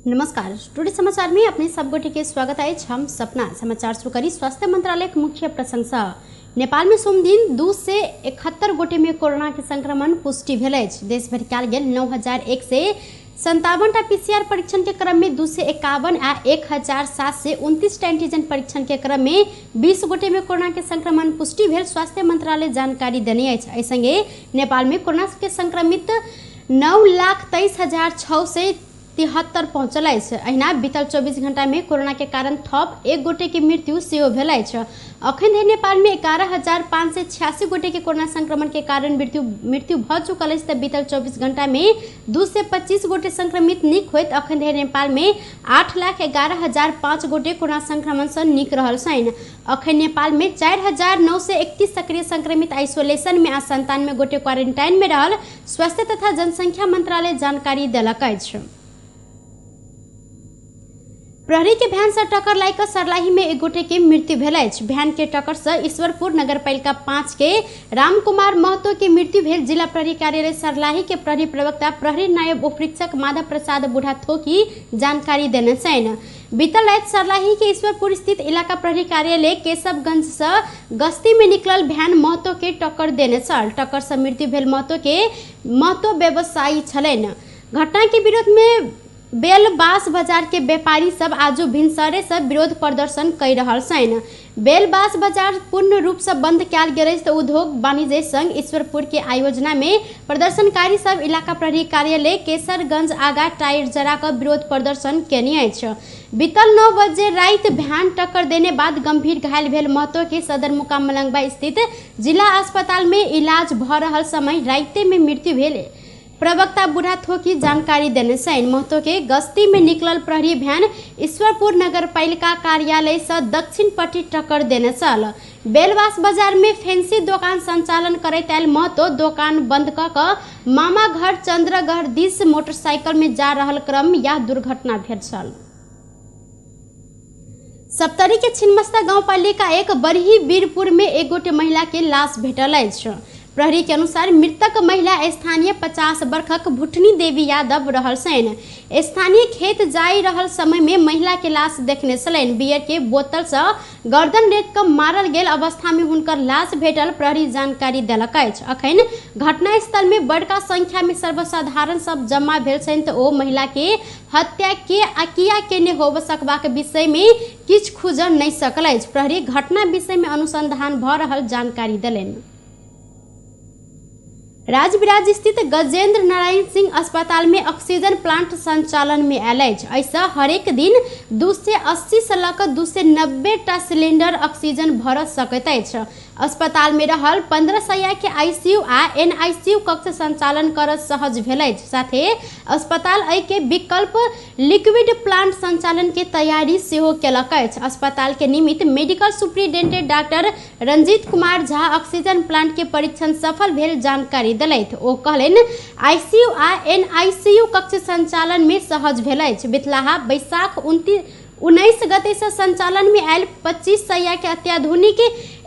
नमस्कार, टुडे समाचार में अपने सब गोटे के स्वागत है। हम सपना समाचार शुरू करी। स्वास्थ्य मंत्रालय के मुख्य प्रशंसा नेपाल में सोम दिन 2 से 71 गोटे में कोरोना के संक्रमण पुष्टि भेल अछि। देश भर कयल गेल 9157 पीसीआर परीक्षण के क्रम में 2 से 51 आ 1729 एंटीजन परीक्षण के क्रम में 20 गोटे में कोरोना के संक्रमण पुष्टि भेल स्वास्थ्य मंत्रालय जानकारी देने अछि। एहि संगे नेपाल में कोरोना के संक्रमित 9,23,673 पहुंचल अछि। अहिना बीतल 24 घंटा में कोरोना के कारण थप 1 गोटे की मृत्यु सेहो भेल अछि। अखन धरि नेपाल में 11,586 गोटे के कोरोना संक्रमण के कारण मृत्यु भ चुकल अछि। तऽ बीतल 24 घंटा में 2 से 25 गोटे संक्रमित नीक होइत अखन धरि नेपाल में 8,11,005 गोटे कोरोना संक्रमण से नीक रहल छनि। अखन नेपाल में 4,931 सक्रिय संक्रमित आइसोलेशन में आ 97 गोटे क्वारंटाइन में रहल स्वास्थ्य तथा जनसंख्या मंत्रालय जानकारी देलक अछि। प्रहरी के भैन से टक्कर लाग सर्लाही में 1 गोटे के मृत्यु भेल अछि। भैन के टक्कर से ईश्वरपुर नगरपालिका 5 के रामकुमार महतो के मृत्यु भेल। जिला प्रहरी कार्यालय सर्लाही के प्रहरी प्रवक्ता प्रहरी नायब उपरीक्षक माधव प्रसाद बुढ़ाथोकी जानकारी देने छनि। बीतल रात सर्लाही के ईश्वरपुर स्थित इलाका प्रहरी कार्यालय केशवगंज से गश्ती में निकलल भैन महतो के टक्कर देने छल। टक्कर से मृत्यु भेल महतो व्यवसायी छलनि। घटना के विरोध में बेलबास बाजार के व्यापारी सब आजू भिनसरे से विरोध प्रदर्शन कर रहल छनि। बेलबास बाजार पूर्ण रूप से बंद कयल गेल अछि। उद्योग वाणिज्य संघ ईश्वरपुर के आयोजना में प्रदर्शनकारी सब इलाका प्रहरी कार्यालय केसरगंज आगा टायर जरा कर विरोध प्रदर्शन केने अछि। बीतल 9 बजे रात भैन टक्कर देने बाद गंभीर घायल भेल महतो के सदर मुकाम मलंगवा स्थित जिला अस्पताल में इलाज भ रहल समय राते में मृत्यु भेल। प्रवक्ता बुढ़ाथोकी जानकारी देने छनि। महतो के गश्ती में निकलल प्रहरी भैन ईश्वरपुर नगरपालिका कार्यालय से दक्षिण पट्टी टक्कर देने छल। बेलबास बाजार में फैंसी दुकान संचालन करैत आयल महतो दुकान बंद क मामा घर चंद्रगढ़ दिस मोटरसाइकिल में जा रहल क्रम में यह दुर्घटना भेल छल। सप्तरी के छिन्नमस्ता गाँव पालिका 1 बरही वीरपुर में 1 गोटे महिला के लाश भेटल अछि। प्रहरी के अनुसार मृतक महिला स्थानीय 50 वर्षक भुटनी देवी यादव रहल छनि। स्थानीय खेत जाई रहल समय में महिला के लाश देखने छलनि। बियर के बोतल से गर्दन रेत क मारल गेल अवस्था में हुनकर लाश भेटल प्रहरी जानकारी देलक अछि। अखन घटना स्थल में बड़का संख्या में सर्वसाधारण सब जमा भेल छनि। तऽ ओ महिला के हत्या के किया केने होब सकबाक विषय में किछु खुजि नहि सकल अछि। प्रहरी घटना विषय में अनुसंधान भ रहल जानकारी देलनि। राजविराज स्थित गजेंद्र नारायण सिंह अस्पताल में ऑक्सीजन प्लांट संचालन में आयल अछि। ऐसा हरेक दिन 280 से लऽ 290 टा सिलेंडर ऑक्सीजन भर सकैत अछि। अस्पताल में रहल 15 शैय्या के आईसीयू आ एनआईसीयू कक्ष संचालन करब सहज भेल अछि। साथे अस्पताल एहि के विकल्प लिक्विड प्लांट संचालन के तैयारी सेहो केलक अछि। अस्पताल के निमित्त medical superintendent doctor Ranjit Kumar Jha oxygen plant के परीक्षण सफल भेल जानकारी देलथि। ओ कहलनि आईसीयू आ एनआईसीयू कक्ष संचालन में सहज भेल अछि। बितलाहा बैसाख 19 गते से संचालन में आयल 25 शैय्या के अत्याधुनिक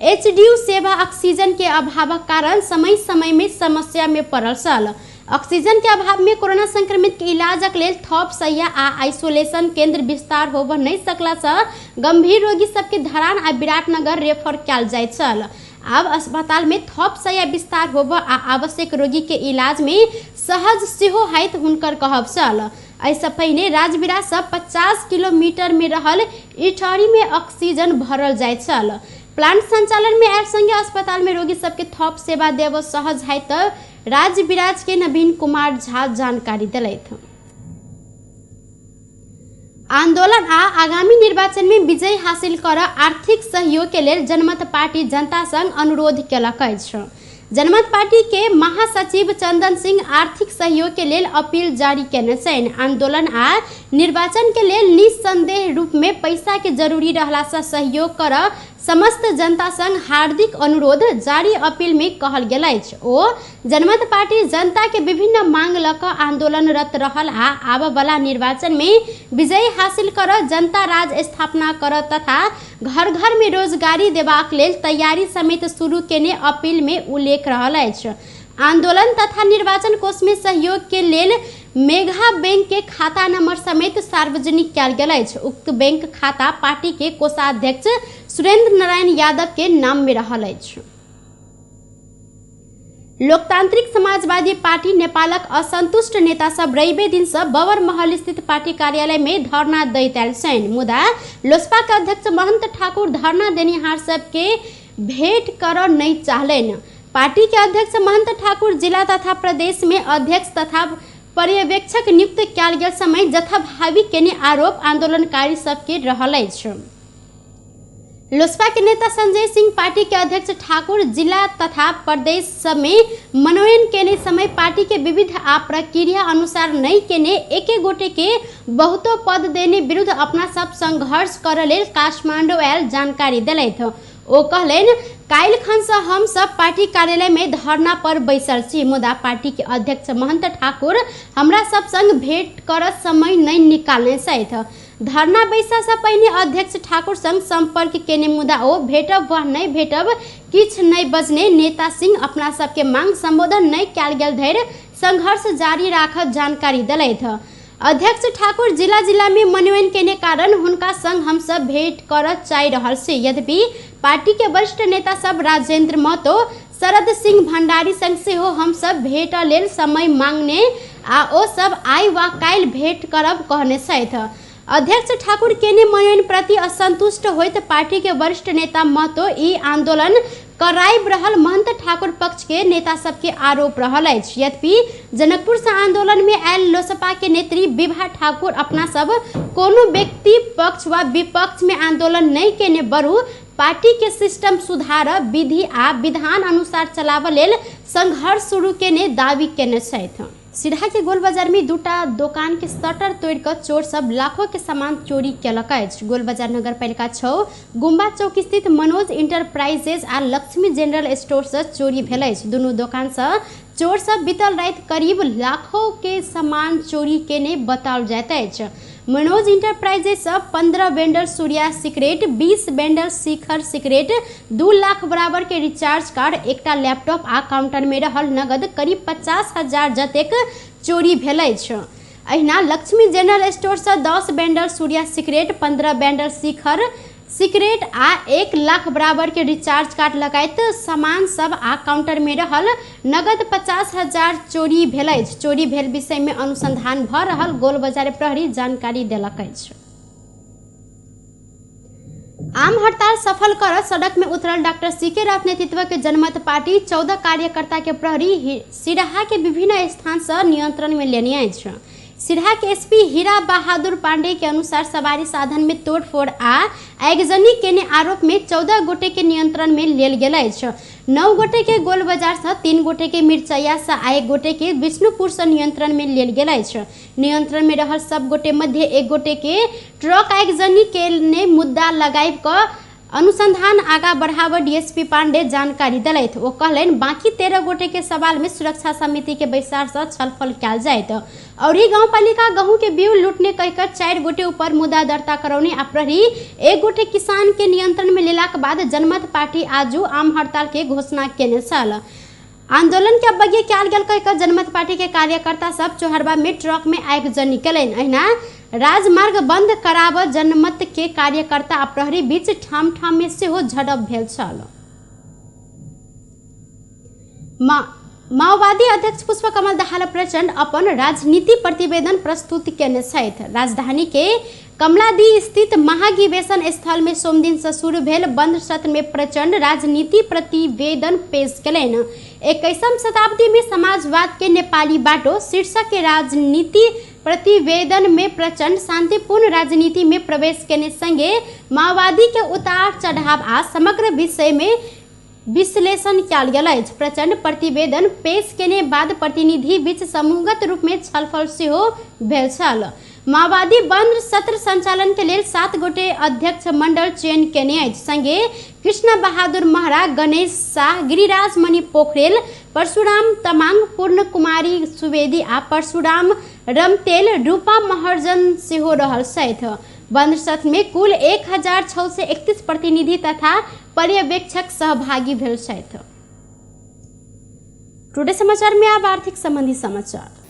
एचडीयू सेवा ऑक्सीजन के अभावक कारण समय समय में समस्या में पड़ल छल। ऑक्सीजन के अभाव में कोरोना संक्रमित के इलाजक लेल थप शैय्या आ आइसोलेशन केंद्र विस्तार होब नहीं सकला से गंभीर रोगी सबके धरान आ विराटनगर रेफर कयल जाइत छल। आब अस्पताल में थप शैय्या विस्तार होब आ आवश्यक रोगी के इलाज में सहज सेहो होइत हुनकर कहब छल। ऐसा पहिने राजविराज से 50 किलोमीटर में रहल इटहरी में ऑक्सीजन भरल जाइत छल। प्लांट संचालन में आयल संगे अस्पताल में रोगी सबके थप सेवा देब सहज है। राजविराज के नवीन कुमार झा जानकारी दिलथि। आंदोलन आ आगामी निर्वाचन में विजय हासिल कर आर्थिक सहयोग के लेल जनमत पार्टी जनता संग अनुरोध केलक अछि। जनमत पार्टी के महासचिव चंदन सिंह आर्थिक सहयोग के लेल अपील जारी केने छनि। आंदोलन आ निर्वाचन के लेल निस्संदेह रूप में पैसा के जरूरी रहला से सहयोग कर समस्त जनता संग हार्दिक अनुरोध जारी अपील में कहल गेल अछि। ओ जनमत पार्टी जनता के विभिन्न मांग लऽ कऽ आंदोलनरत रहल आ आबऽ वाला निर्वाचन में विजय हासिल कर जनता राज स्थापना कर तथा घर घर में रोजगारी देबाक लेल तैयारी समेत शुरू केने अपील में उल्लेख रहल अछि। आंदोलन तथा निर्वाचन कोष में सहयोग के लेल मेघा बैंक के खाता नंबर समेत सार्वजनिक कयल गेल अछि। उक्त बैंक खाता पार्टी के कोषाध्यक्ष सुरेंद्र नारायण यादव के नाम में रहल अछि। लोकतांत्रिक समाजवादी पार्टी नेपालक असंतुष्ट नेता सब रवि दिन से बबर महल स्थित पार्टी कार्यालय में धरना दैत आयल छनि। मुदा लोसपा के अध्यक्ष महंत ठाकुर धरना देनिहार सब के भेंट कर नहीं चाहलेन। पार्टी के अध्यक्ष महंत ठाकुर जिला तथा प्रदेश में अध्यक्ष तथा पर्यवेक्षक नियुक्त कयल गेल समय जथाभावी केने आरोप आंदोलनकारी सबके रहल अछि। लोसपा के नेता संजय सिंह पार्टी के अध्यक्ष ठाकुर जिला तथा प्रदेश सब में मनोनयन केने समय पार्टी के विविध आ प्रक्रिया अनुसार नहीं केने एक गोटे के बहुतो पद देने विरुद्ध अपना सब संघर्ष कर लेल काठमांडू आयल जानकारी दिलैथ। ओ कहलेन काल्हि खन से हम सब पार्टी कार्यालय में धरना पर बैसल छी। मुदा पार्टी के अध्यक्ष महंत ठाकुर हमरा सब संग भेंट कर समय नहीं निकालने छथि। धरना बैसा से पहिने अध्यक्ष ठाकुर संग संपर्क केने मुदा ओ भेटब वा नहीं भेटब किछ नहीं बजने नेता सिंह अपना सबके मांग संबोधन नहीं कयल गेल धरि संघर्ष जारी राखत जानकारी दिलैथ। अध्यक्ष ठाकुर जिला जिला में मनोनयन केने कारण हुनका संग हम सब भेंट कर चाहि रहल छी। यद्यपि पार्टी के वरिष्ठ नेता सब राजेंद्र महतो शरद सिंह भंडारी संग सेहो हम सब भेंट लेल समय मांगने आ ओ सब आइ वा काल्हि भेंट करब कहने छथि। अध्यक्ष ठाकुर केने मनोनयन प्रति असंतुष्ट होइत पार्टी के वरिष्ठ नेता महतो ई आंदोलन कराइब रहल महंत ठाकुर पक्ष के नेता सबके आरोप रहल अछि। यद्यपि जनकपुर से आंदोलन में आयल लोसपा के नेत्री विभा ठाकुर अपना सब कोनो व्यक्ति पक्ष वा विपक्ष में आंदोलन नहीं केने बरु पार्टी के सिस्टम सुधार विधि आ विधान अनुसार चलाव लेल संघर्ष शुरू केने दावी केने छथि। सिरहा के गोल बाजार में दूटा दुकान के शटर तोड़ कर चोर सब लाखों के सामान चोरी कयलक अछि। गोल बाजार नगर पालिका 6 गुम्बा चौक स्थित मनोज इंटरप्राइजेज आ लक्ष्मी जनरल स्टोर से चोरी भेल अछि। दुनू दुकान से चोर सब बीतल राति करीब लाखों के सामान चोरी केने बताओल जाइत अछि। मनोज इंटरप्राइजेज से 15 बेंडल सूर्या सिगरेट, 20 बेंडल शिखर सिगरेट, 2 लाख बराबर के रिचार्ज कार्ड, एकटा लैपटॉप आ काउंटर में रहल नगद करीब 50,000 जतेक चोरी भेल अछि। अहिना लक्ष्मी जनरल स्टोर से 10 बेंडल सूर्या सिगरेट, 15 बेंडल शिखर सिगरेट आ 1 लाख बराबर के रिचार्ज कार्ड लगायत सामान सब आ काउंटर में रहल नगद 50,000 चोरी भेल अछि। चोरी भेल विषय में अनुसंधान भ रहल गोल बाजार प्रहरी जानकारी देलक अछि। आम हड़ताल सफल कर सड़क में उतरल डॉक्टर सीके राउत नेतृत्व के जनमत पार्टी 14 कार्यकर्ता के प्रहरी सिरहा के विभिन्न स्थान से नियंत्रण में लेने अछि। सिरहा के एसपी हीरा बहादुर पांडे के अनुसार सवारी साधन में तोड़फोड़ आ आगजनी केने आरोप में 14 गोटे के नियंत्रण में लेल गेल अछि। 9 गोटे के गोल बाजार से, 3 गोटे के मिर्चैया से आ 1 गोटे के विष्णुपुर से नियंत्रण में लेल गेल अछि। नियंत्रण में रहल सब गोटे मध्य 1 गोटे के ट्रक आगजनी के मुद्दा लगाइब क अनुसंधान आगा बढ़ाव डीएसपी पांडे जानकारी दिलैथ। ओ कहलेन बाकी 13 गोटे के सवाल में सुरक्षा समिति के बैसार से छलफल कयल जायत और ही गाँव पालिका गहूँ के बीउ लूटने कहकर 4 गोटे ऊपर मुद्दा दर्ता करौने आ प्रहरी 1 गोटे किसान के नियंत्रण में लेलाक बाद जनमत पार्टी आजू आम हड़ताल के घोषणा केने छल। आंदोलन के अवज्ञा कयल गेल कहकर जनमत पार्टी के कार्यकर्ता सब चोहरबा में ट्रक में आगजनी कयलनि। अहिना राजमार्ग बंद कराब जनमत के कार्यकर्ता आ प्रहरी बीच ठाम ठाम में सेहो झड़प भेल छल। माओवादी अध्यक्ष पुष्पकमल दाहाल प्रचंड अपन राजनीति प्रतिवेदन प्रस्तुत केने छथि। राजधानी के कमलादी स्थित महाधिवेशन स्थल में सोम दिन से शुरू भेल बंद सत्र में प्रचंड राजनीति प्रतिवेदन पेश कयलनि। 21वीं शताब्दी में समाजवाद के नेपाली बाटो शीर्षक के राजनीति प्रतिवेदन में प्रचंड शांतिपूर्ण राजनीति में प्रवेश केने संगे माओवादी के उतार चढ़ाव आ समग्र विषय में विश्लेषण कयल गेल अछि। प्रचंड प्रतिवेदन पेश केने बाद प्रतिनिधि बीच समूहगत रूप में छलफल सेहो भेल छल। माओवादी बंद सत्र संचालन के लेल 7 गोटे अध्यक्ष मंडल चयन केने अछि। संगे कृष्ण बहादुर महरा, गणेश शाह, गिरिराज मणि पोखरेल, परशुराम तमांग, पूर्ण कुमारी सुवेदी आ परशुराम रमतेल, रूपा महर्जन सेहो रहल छथि। बंद सत्र में कुल 1631 प्रतिनिधि तथा पर्यवेक्षक सहभागी भेल छथि। टुडे समाचार में अब आर्थिक संबंधी समाचार।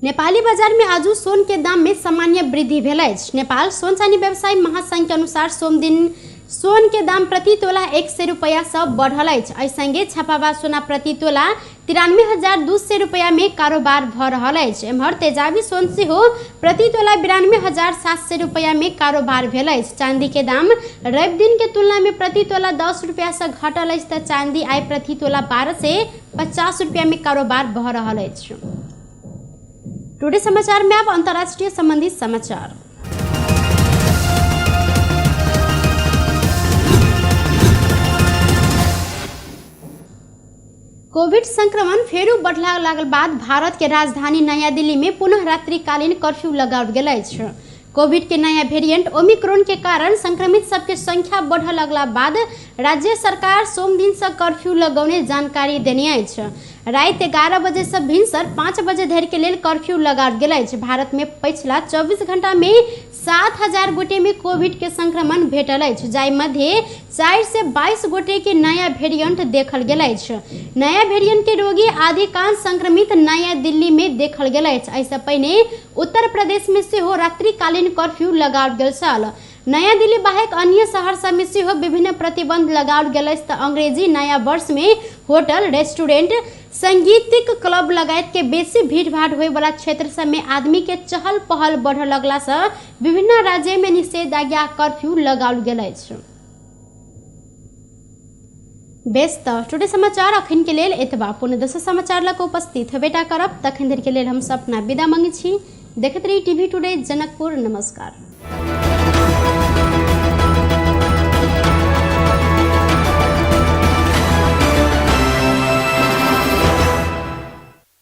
नेपाली बाजार में आज सोन के दाम में सामान्य वृद्धि भेल अछि। नेपाल सोन चानी व्यवसायी महासंघ के अनुसार सोम दिन सोन के दाम प्रति तोला 100 रुपया से बढ़ल अछि। एहि संगे छापावा सोना प्रति तोला 93,200 रुपया में कारोबार भ रहल अछि। एम्हर तेजाबी सोन सेहो प्रति तोला 92,700 रुपया में कारोबार भेल अछि। चांदी के दाम रवि दिन के तुलना में प्रति तोला 10 रुपया से घटल अछि त चांदी आइ प्रति तोला 12 से 50 रुपया में कारोबार भ रहल अछि। टुडे समाचार में अब अंतर्राष्ट्रीय संबंधित समाचार। कोविड संक्रमण फेरू बढ़ला लागल बाद भारत के राजधानी नया दिल्ली में पुनः रात्रिकालीन कर्फ्यू लगाओल गेल अछि। कोविड के नया वेरिएंट ओमिक्रॉन के कारण संक्रमित सबके संख्या बढ़ लगला बाद राज्य सरकार सोम दिन से कर्फ्यू लगौने जानकारी देने अछि। रात 11 बजे से भिनसर 5 बजे धरि के लेल कर्फ्यू लगाओल गेल अछि। भारत में पिछला 24 घंटा में 7,000 गोटे में कोविड के संक्रमण भेटल अछि, जाहि मध्य 4 से 22 गोटे के नया वेरिएंट देखल गेल अछि। नया वेरिएंट के रोगी अधिकांश संक्रमित नया दिल्ली में देखल गेल अछि। ऐसा पहिने उत्तर प्रदेश में सेहो रात्रिकालीन कर्फ्यू लगाओल गेल छल। नया दिल्ली बाहेक अन्य शहर सब में सेहो विभिन्न प्रतिबंध लगाओल गेल अछि त अंग्रेजी नया वर्ष में होटल, रेस्टोरेंट, संगीतिक क्लब लगायत के बेसी भीड़ भाड़ होए वाला क्षेत्र सब में आदमी के चहल पहल बढ़ लगला से विभिन्न राज्य में निषेधाज्ञा कर्फ्यू लगाओल गेल अछि। बेस त टुडे समाचार अखन के लेल एतबा। पुनः दोसर समाचार लक उपस्थित हेबेटा करब। तखन धरि के लेल हम सब अपना विदा मांगै छी। देखैत रही टीवी टुडे जनकपुर। नमस्कार।